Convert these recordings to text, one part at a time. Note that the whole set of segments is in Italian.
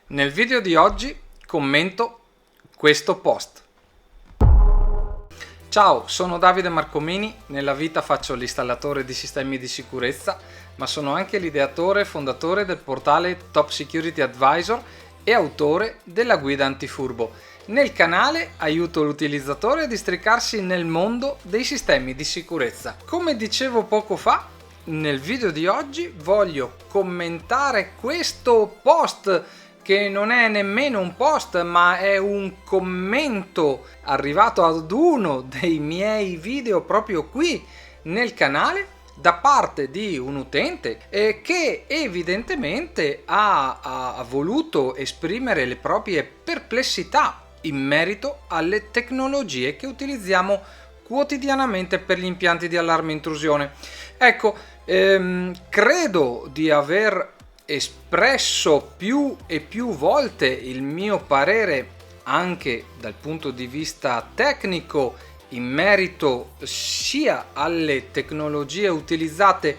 Nel video di oggi commento questo post. Ciao, sono Davide Marcomini, nella vita faccio l'installatore di sistemi di sicurezza, ma sono anche l'ideatore e fondatore del portale Top Security Advisor e autore della guida antifurbo. Nel canale aiuto l'utilizzatore a districarsi nel mondo dei sistemi di sicurezza. Come dicevo poco fa, nel video di oggi voglio commentare questo post che non è nemmeno un post, ma è un commento arrivato ad uno dei miei video proprio qui nel canale da parte di un utente che evidentemente ha voluto esprimere le proprie perplessità in merito alle tecnologie che utilizziamo quotidianamente per gli impianti di allarme intrusione. Ecco, credo di aver espresso più e più volte il mio parere anche dal punto di vista tecnico in merito sia alle tecnologie utilizzate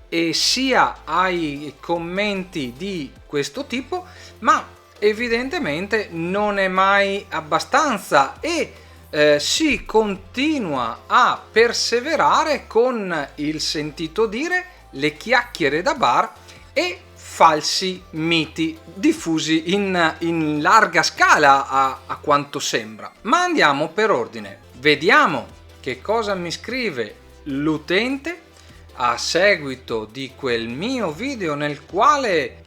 e sia ai commenti di questo tipo, ma evidentemente non è mai abbastanza e si continua a perseverare con il sentito dire, le chiacchiere da bar e falsi miti diffusi in larga scala a quanto sembra. Ma andiamo per ordine. Vediamo che cosa mi scrive l'utente a seguito di quel mio video nel quale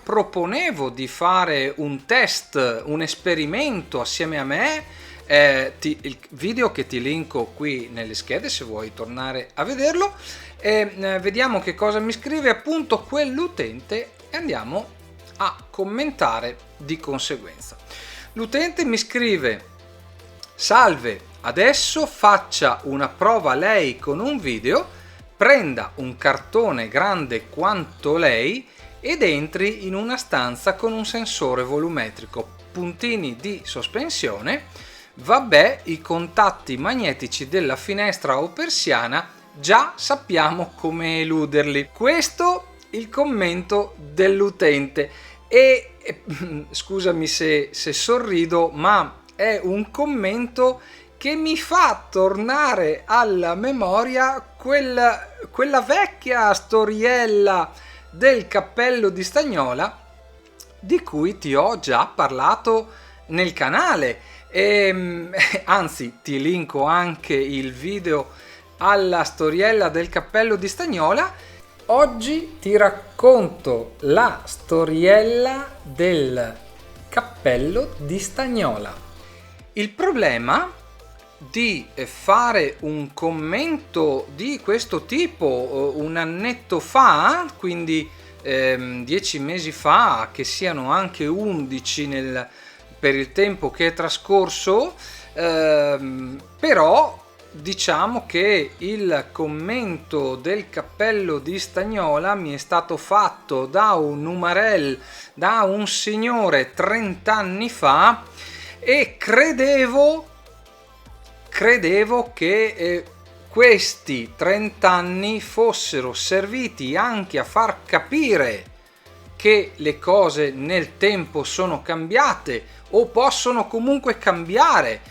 proponevo di fare un test, un esperimento assieme a me. Il video che ti linko qui nelle schede se vuoi tornare a vederlo. Vediamo che cosa mi scrive appunto quell'utente e andiamo a commentare di conseguenza. L'utente mi scrive: salve, adesso faccia una prova lei con un video, prenda un cartone grande quanto lei ed entri in una stanza con un sensore volumetrico, puntini di sospensione, vabbè, i contatti magnetici della finestra o persiana già sappiamo come eluderli. Questo il commento dell'utente e scusami se sorrido, ma è un commento che mi fa tornare alla memoria quella vecchia storiella del cappello di Stagnola di cui ti ho già parlato nel canale. Anzi, ti linko anche il video alla storiella del cappello di Stagnola. Oggi ti racconto la storiella del cappello di Stagnola. Il problema di fare un commento di questo tipo un annetto fa, quindi 10 mesi fa, che siano anche 11 per il tempo che è trascorso, però diciamo che il commento del cappello di Stagnola mi è stato fatto da un umarell, da un signore 30 anni fa e credevo che questi 30 anni fossero serviti anche a far capire che le cose nel tempo sono cambiate o possono comunque cambiare.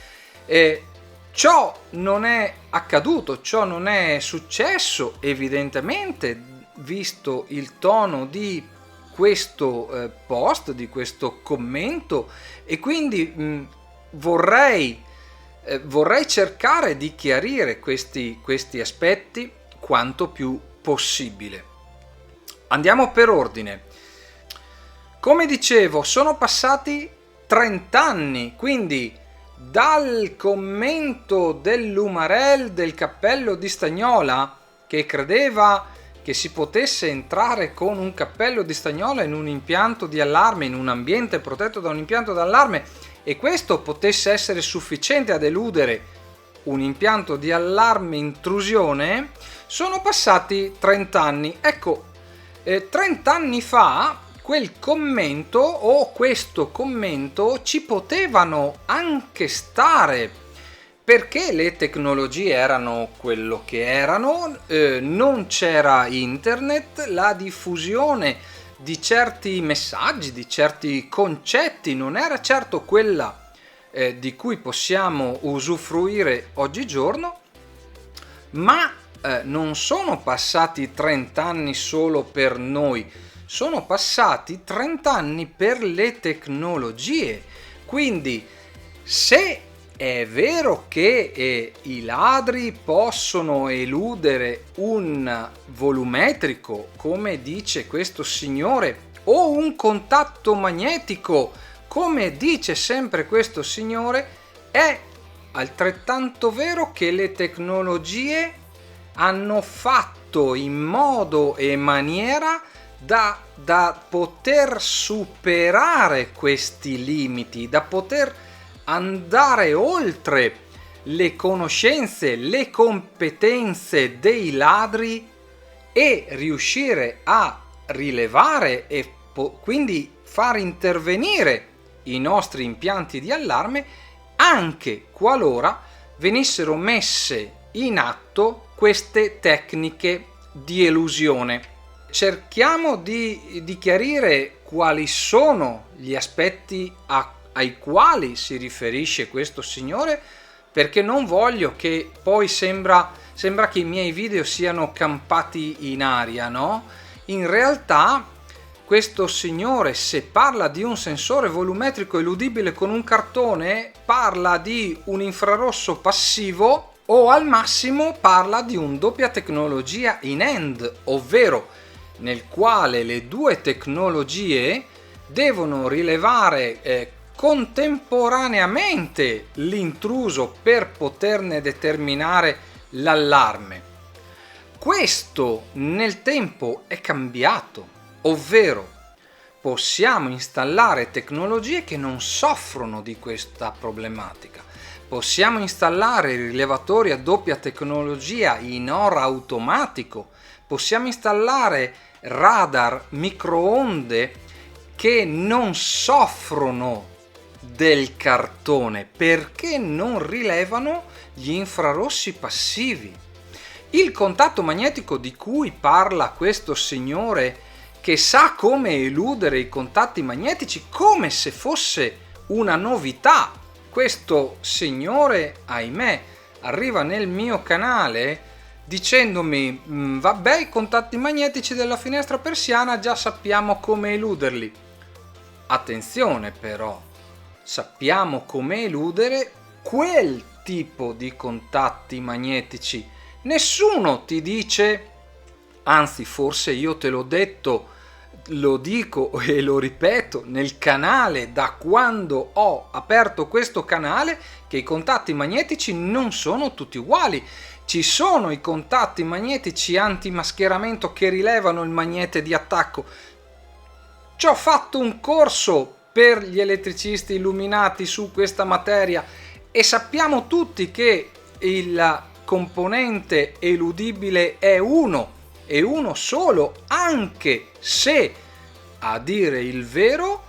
Ciò non è accaduto, ciò non è successo evidentemente, visto il tono di questo post, di questo commento, e quindi vorrei cercare di chiarire questi aspetti quanto più possibile. Andiamo per ordine. Come dicevo, sono passati 30 anni, quindi dal commento dell'umarell del cappello di Stagnola, che credeva che si potesse entrare con un cappello di Stagnola in un impianto di allarme, in un ambiente protetto da un impianto d'allarme, e questo potesse essere sufficiente ad eludere un impianto di allarme intrusione, sono passati 30 anni. Ecco, 30 anni fa quel commento o questo commento ci potevano anche stare, perché le tecnologie erano quello che erano, non c'era internet, la diffusione di certi messaggi, di certi concetti, non era certo quella di cui possiamo usufruire oggigiorno, ma non sono passati 30 anni solo per noi, sono passati 30 anni per le tecnologie. Quindi se è vero che i ladri possono eludere un volumetrico, come dice questo signore, o un contatto magnetico, come dice sempre questo signore, è altrettanto vero che le tecnologie hanno fatto in modo e maniera da poter superare questi limiti, da poter andare oltre le conoscenze, le competenze dei ladri e riuscire a rilevare e quindi far intervenire i nostri impianti di allarme anche qualora venissero messe in atto queste tecniche di elusione. Cerchiamo di chiarire quali sono gli aspetti ai quali si riferisce questo signore, perché non voglio che poi sembra che i miei video siano campati in aria, no? In realtà questo signore, se parla di un sensore volumetrico eludibile con un cartone, parla di un infrarosso passivo o al massimo parla di un doppia tecnologia in hand, ovvero nel quale le due tecnologie devono rilevare contemporaneamente l'intruso per poterne determinare l'allarme. Questo nel tempo è cambiato, ovvero possiamo installare tecnologie che non soffrono di questa problematica. Possiamo installare rilevatori a doppia tecnologia in ora automatico, possiamo installare radar microonde che non soffrono del cartone perché non rilevano gli infrarossi passivi. Il contatto magnetico di cui parla questo signore, che sa come eludere i contatti magnetici come se fosse una novità, questo signore, ahimè, arriva nel mio canale dicendomi vabbè, i contatti magnetici della finestra persiana già sappiamo come eluderli. Attenzione però, sappiamo come eludere quel tipo di contatti magnetici. Nessuno ti dice, anzi forse io te l'ho detto, lo dico e lo ripeto nel canale da quando ho aperto questo canale, che i contatti magnetici non sono tutti uguali. Ci sono i contatti magnetici antimascheramento che rilevano il magnete di attacco. Ci ho fatto un corso per gli elettricisti illuminati su questa materia e sappiamo tutti che il componente eludibile è uno e uno solo, anche se, a dire il vero,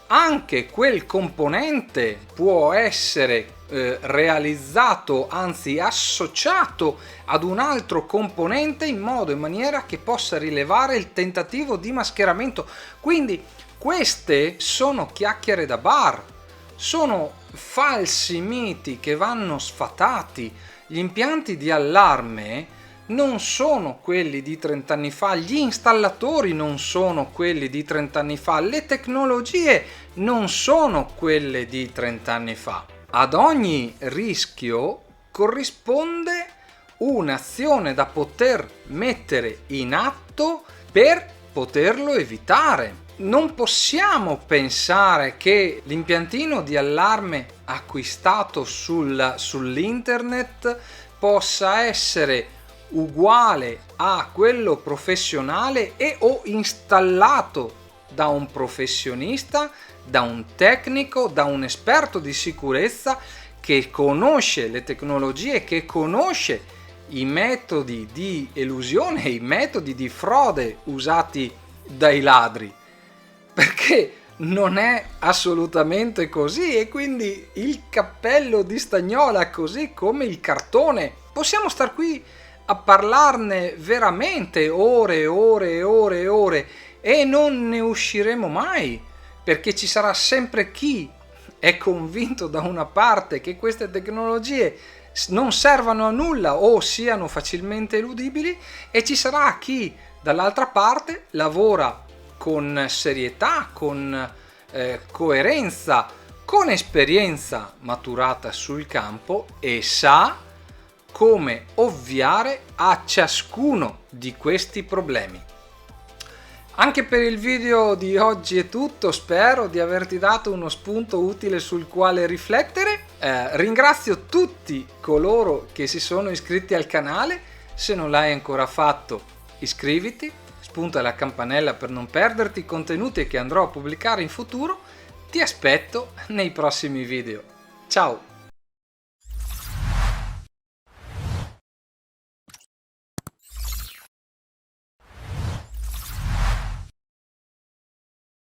anche quel componente può essere realizzato, anzi associato ad un altro componente in modo e maniera che possa rilevare il tentativo di mascheramento. Quindi queste sono chiacchiere da bar, sono falsi miti che vanno sfatati. Gli impianti di allarme non sono quelli di 30 anni fa, gli installatori non sono quelli di 30 anni fa, le tecnologie non sono quelle di 30 anni fa. Ad ogni rischio corrisponde un'azione da poter mettere in atto per poterlo evitare. Non possiamo pensare che l'impiantino di allarme acquistato sull'internet possa essere uguale a quello professionale e o installato da un professionista, da un tecnico, da un esperto di sicurezza che conosce le tecnologie, che conosce i metodi di elusione e i metodi di frode usati dai ladri, perché non è assolutamente così. E quindi il cappello di stagnola, così come il cartone, possiamo star qui a parlarne veramente ore e ore e ore e ore, e non ne usciremo mai, perché ci sarà sempre chi è convinto da una parte che queste tecnologie non servano a nulla o siano facilmente eludibili, e ci sarà chi dall'altra parte lavora con serietà, con coerenza, con esperienza maturata sul campo e sa come ovviare a ciascuno di questi problemi. Anche per il video di oggi è tutto, spero di averti dato uno spunto utile sul quale riflettere. Ringrazio tutti coloro che si sono iscritti al canale, se non l'hai ancora fatto iscriviti, spunta la campanella per non perderti i contenuti che andrò a pubblicare in futuro. Ti aspetto nei prossimi video. Ciao!